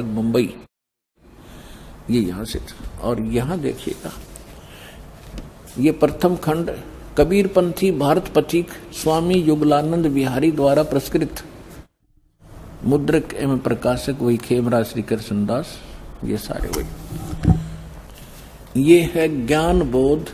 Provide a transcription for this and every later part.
मुंबई, ये यहाँ से था। और यहाँ देखिएगा, ये प्रथम खंड कबीरपंथी भारत पथिक स्वामी युगलानंद बिहारी द्वारा प्रस्कृत, मुद्रक एवं प्रकाशक वही खेमराज श्री कृष्णदास, ये सारे वही। ये है ज्ञान बोध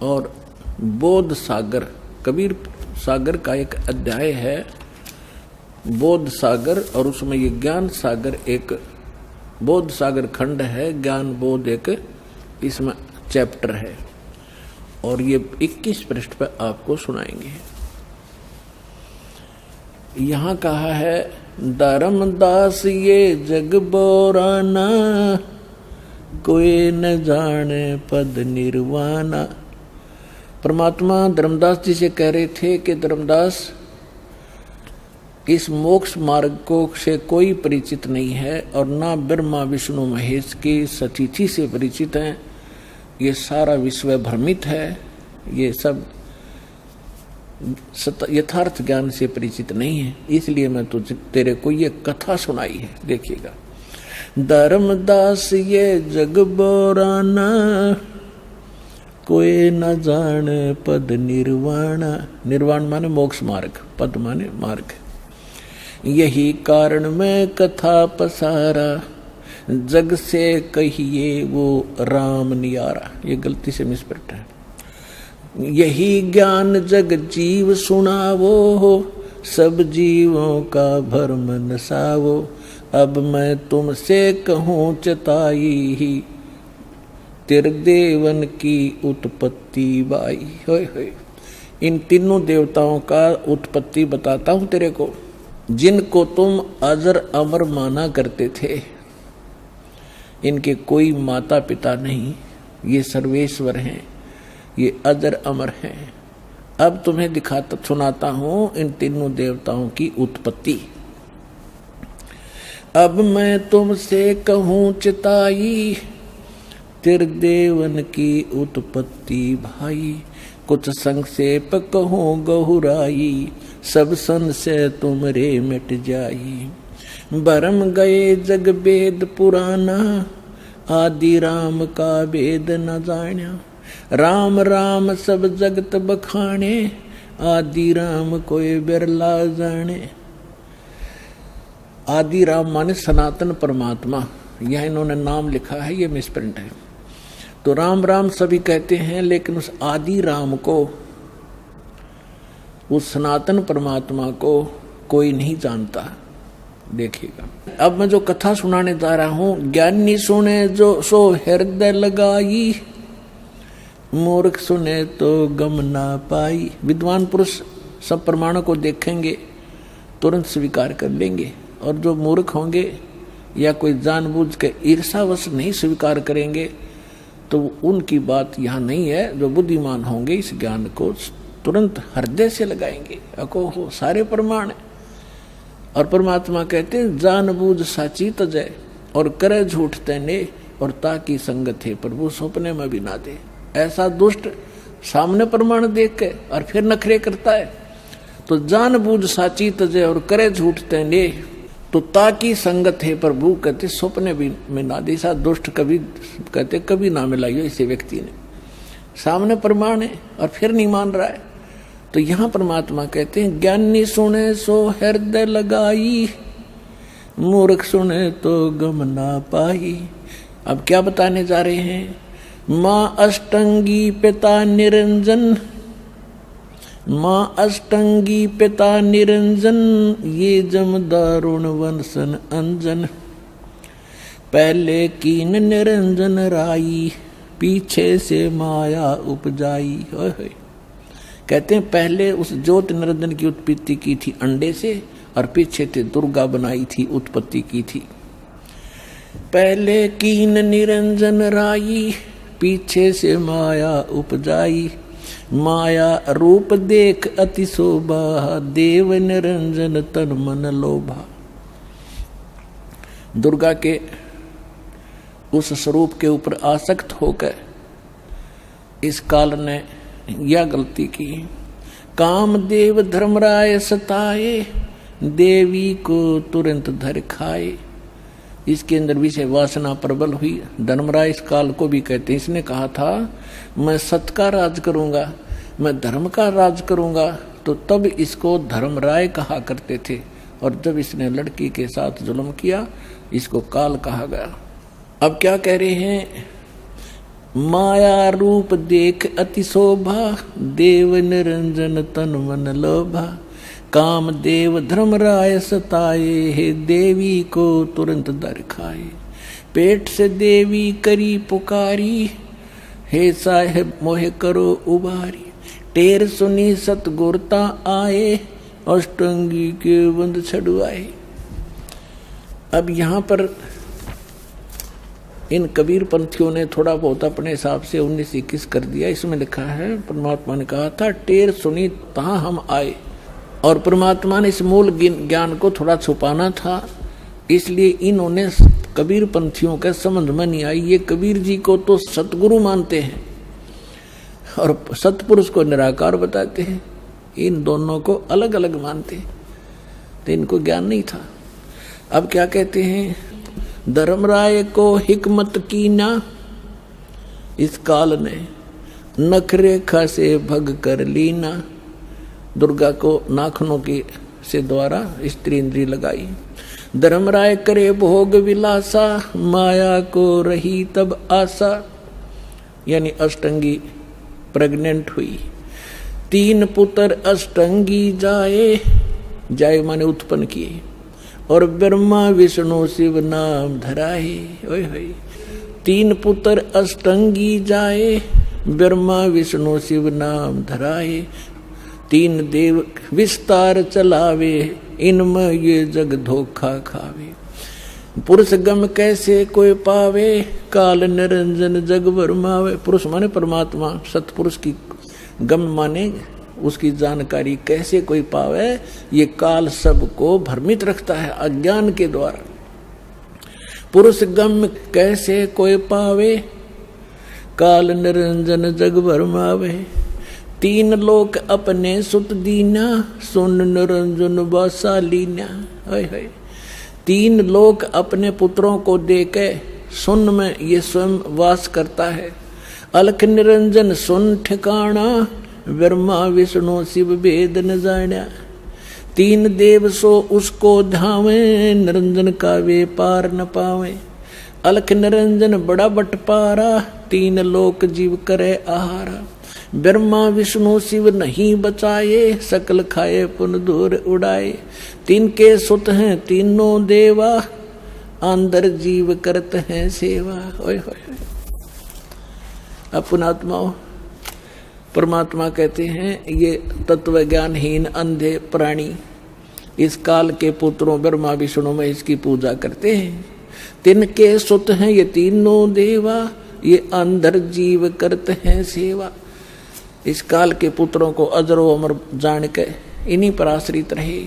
और बोध सागर, कबीर सागर का एक अध्याय है बोध सागर, और उसमें ये ज्ञान सागर एक बोध सागर खंड है, ज्ञान बोध एक इसमें चैप्टर है, और ये 21 पृष्ठ पर आपको सुनाएंगे। यहां कहा है, धर्मदास ये जग बोराना, कोई न जाने पद निर्वाणा। परमात्मा धर्मदास जी से कह रहे थे कि धर्मदास, इस मोक्ष मार्ग को से कोई परिचित नहीं है, और ना ब्रह्मा विष्णु महेश की सतिथि से परिचित हैं। ये सारा विश्व भ्रमित है, ये सब यथार्थ ज्ञान से परिचित नहीं है, इसलिए मैं तेरे को ये कथा सुनाई है। देखिएगा, धर्मदास ये जग बोराना, कोई न जाने पद निर्वाणा। निर्वाण माने मोक्ष मार्ग, पद माने मार्ग। यही कारण मैं कथा पसारा, जग से कहिए वो राम नियारा। ये गलती से मिसप्रिंट है। यही ज्ञान जग जीव सुनावो, सब जीवों का भरम नसावो। अब मैं तुमसे कहूँ चताई, तेरे देवन की उत्पत्ति बाई। होय होय, इन तीनों देवताओं का उत्पत्ति बताता हूँ तेरे को, जिनको तुम अजर अमर माना करते थे। इनके कोई माता पिता नहीं, ये सर्वेश्वर हैं, ये अजर अमर हैं। अब तुम्हें दिखाता सुनाता हूं इन तीनों देवताओं की उत्पत्ति। अब मैं तुमसे कहूं चिताई, त्रिदेवन की उत्पत्ति भाई। कुछ संक्षेप कहूं गहुराई, सब संशय तुमरे मिट जाई। भरम गए जग वेद पुराना, आदि राम का वेद न जान्या। राम राम सब जगत बखाने, आदि राम कोई बिरला जाने। आदि राम माने सनातन परमात्मा, यह इन्होंने नाम लिखा है, ये मिसप्रिंट है। तो राम राम सभी कहते हैं, लेकिन उस आदि राम को, उस सनातन परमात्मा को कोई नहीं जानता। देखिएगा, अब मैं जो कथा सुनाने जा रहा हूं, ज्ञानी सुने जो सो हृदय लगाई, मूर्ख सुने तो गम ना पाई। विद्वान पुरुष सब प्रमाणों को देखेंगे, तुरंत स्वीकार कर लेंगे, और जो मूर्ख होंगे या कोई जानबूझ के ईर्षावश नहीं स्वीकार करेंगे, तो उनकी बात यहाँ नहीं है। जो बुद्धिमान होंगे इस ज्ञान को तुरंत हृदय से लगाएंगे। अको हो सारे प्रमाण। और परमात्मा कहते हैं, जानबूझ साची तजय, और करे झूठ तैने, और ताकि संगत है प्रभु सपने में भी ना दे। ऐसा दुष्ट सामने प्रमाण देख के और फिर नखरे करता है। तो जानबूझ साची तजय और करे झूठ तैने, तो ताकि संगत है प्रभु कहते सपने भी में ना दे। ऐसा दुष्ट कभी कहते कभी ना मिलाइयो इसे व्यक्ति ने। सामने प्रमाण है और फिर नहीं मान रहा है। तो यहाँ परमात्मा कहते हैं, ज्ञानी सुने सो हृदय लगाई, मूर्ख सुने तो गम ना पाई। अब क्या बताने जा रहे हैं? माँ अष्टंगी पिता निरंजन, माँ अष्टंगी पिता निरंजन, ये जम दारुण वंशन अंजन। पहले कीन निरंजन राई, पीछे से माया उपजाई। कहते हैं पहले उस ज्योत निरंजन की उत्पत्ति की थी अंडे से, और पीछे से दुर्गा बनाई थी, उत्पत्ति की थी। पहले कीन निरंजन राई, पीछे से माया उपजाई। माया रूप देख अति शोभा, देव निरंजन तन मन लोभा। दुर्गा के उस स्वरूप के ऊपर आसक्त होकर इस काल ने यह गलती की। कामदेव धर्मराय सताए, देवी को तुरंत धर खाए। इसके अंदर विषय वासना प्रबल हुई। धर्मराय इस काल को भी कहते हैं। इसने कहा था मैं सत्य का राज करूंगा, मैं धर्म का राज करूंगा, तो तब इसको धर्मराय कहा करते थे। और जब इसने लड़की के साथ जुल्म किया इसको काल कहा गया। अब क्या कह रहे हैं, माया रूप देख अति शोभा, देव निरंजन तन मन लोभा, काम देव धर्मराय सताए, हे देवी को तुरंत दर खाए। पेट से देवी करी पुकारी, हे साहेब मोहे करो उबारी, टेर सुनी सतगुरता आए, अष्टंगी के बंद छड़वाए। अब यहाँ पर इन कबीर पंथियों ने थोड़ा बहुत अपने हिसाब से 19-21 कर दिया। इसमें लिखा है परमात्मा ने कहा था टेर सुनी तहाँ हम आए, और परमात्मा ने इस मूल ज्ञान को थोड़ा छुपाना था, इसलिए इन्होंने कबीर पंथियों के समझ में नहीं आई। ये कबीर जी को तो सतगुरु मानते हैं और सतपुरुष को निराकार बताते हैं, इन दोनों को अलग अलग मानते हैं, तो इनको ज्ञान नहीं था। अब क्या कहते हैं, धर्मराय को हिकमत की ना, इस काल ने नखरेखा से भग कर लीना। दुर्गा को नाखनों की से द्वारा स्त्री इंद्री लगाई। धर्मराय करे भोग विलासा, माया को रही तब आशा, यानी अष्टंगी प्रेग्नेंट हुई। 3 पुत्र अष्टंगी जाए माने उत्पन्न किए, और ब्रह्मा विष्णु शिव नाम धराए। ओए होए, 3 पुत्र अष्टंगी जाए, ब्रह्मा विष्णु शिव नाम धराए। 3 देव विस्तार चलावे, इनमें ये जग धोखा खावे। पुरुष गम कैसे कोई पावे, काल निरंजन जग भरमावे। पुरुष माने परमात्मा, सतपुरुष की गम माने उसकी जानकारी कैसे कोई पावे, ये काल सबको भ्रमित रखता है अज्ञान के द्वारा। पुरुष गम कैसे कोई पावे, काल निरंजन जग भरमावे। 3 लोक अपने सुत दीना, सुन निरंजन वासालीना। 3 लोक अपने पुत्रों को देके सुन में ये स्वयं वास करता है। अलख निरंजन सुन ठिकाना, ब्रह्मा विष्णु शिव वेद न जाना। 3 देव सो उसको धावे, निरंजन का वे पार न पावे। अलख निरंजन बड़ा बटपारा, 3 लोक जीव करे आहारा। ब्रह्मा विष्णु शिव नहीं बचाए, सकल खाए पुन दूर उड़ाए। 3 के सुत हैं तीनों देवा, अंदर जीव करते हैं सेवा। ओए होए, अपनात्माओं परमात्मा कहते हैं ये तत्व ज्ञानहीन अंधे प्राणी इस काल के पुत्रों ब्रह्मा विष्णु में इसकी पूजा करते हैं। 3 के सुत हैं ये तीनों देवा, ये अंदर जीव करते हैं सेवा। इस काल के पुत्रों को अजरो अमर जान के इन्हीं पर आश्रित रहे।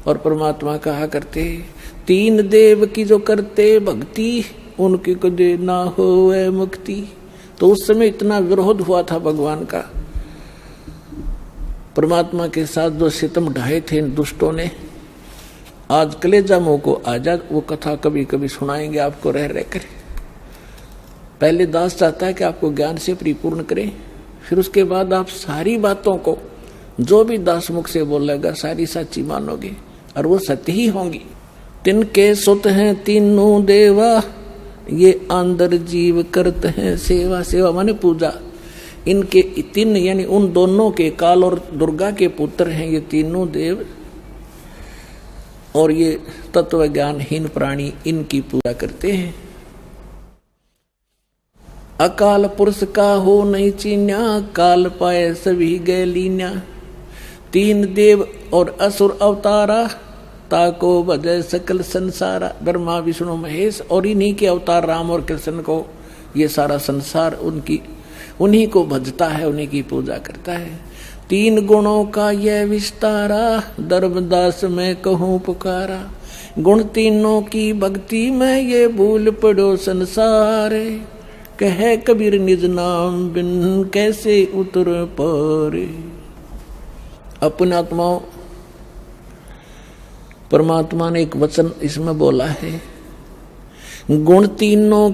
और परमात्मा कहा करते 3 देव की जो करते भक्ति, उनकी कदे ना होए मुक्ति। तो उस समय इतना विरोध हुआ था भगवान का, परमात्मा के साथ जो सितम ढाए थे इन दुष्टों ने। आज कलेजा मुंह को आजाद, वो कथा कभी कभी सुनाएंगे आपको रह कर। पहले दास चाहता है कि आपको ज्ञान से परिपूर्ण करें, फिर उसके बाद आप सारी बातों को जो भी दास मुख से बोलेगा सारी सच्ची मानोगे और वो सत्य ही होंगी। 3 के सुत हैं तीनों देवा, ये अंदर जीव करते हैं सेवा। सेवा माने पूजा। इनके 3 यानी उन दोनों के, काल और दुर्गा के पुत्र हैं ये तीनों देव, और ये तत्व ज्ञानहीन प्राणी इनकी पूजा करते हैं। अकाल पुरुष का हो नहीं चीन्या, काल पाए सभी गए लीन्या। 3 देव और असुर अवतारा, ताको बजय सकल संसारा। ब्रह्मा विष्णु महेश और इन्हीं के अवतार राम और कृष्ण को ये सारा संसार उन्हीं को भजता है, उन्हीं की पूजा करता है। 3 गुणों का यह विस्तारा, धर्मदास में कहूँ पुकारा। गुण तीनों की भक्ति में ये भूल पड़ो संसार। कहे कबीर निज नाम बिन कैसे उतर पारे। अपने आत्माओं परमात्मा ने एक वचन इसमें बोला है, गुण तीनों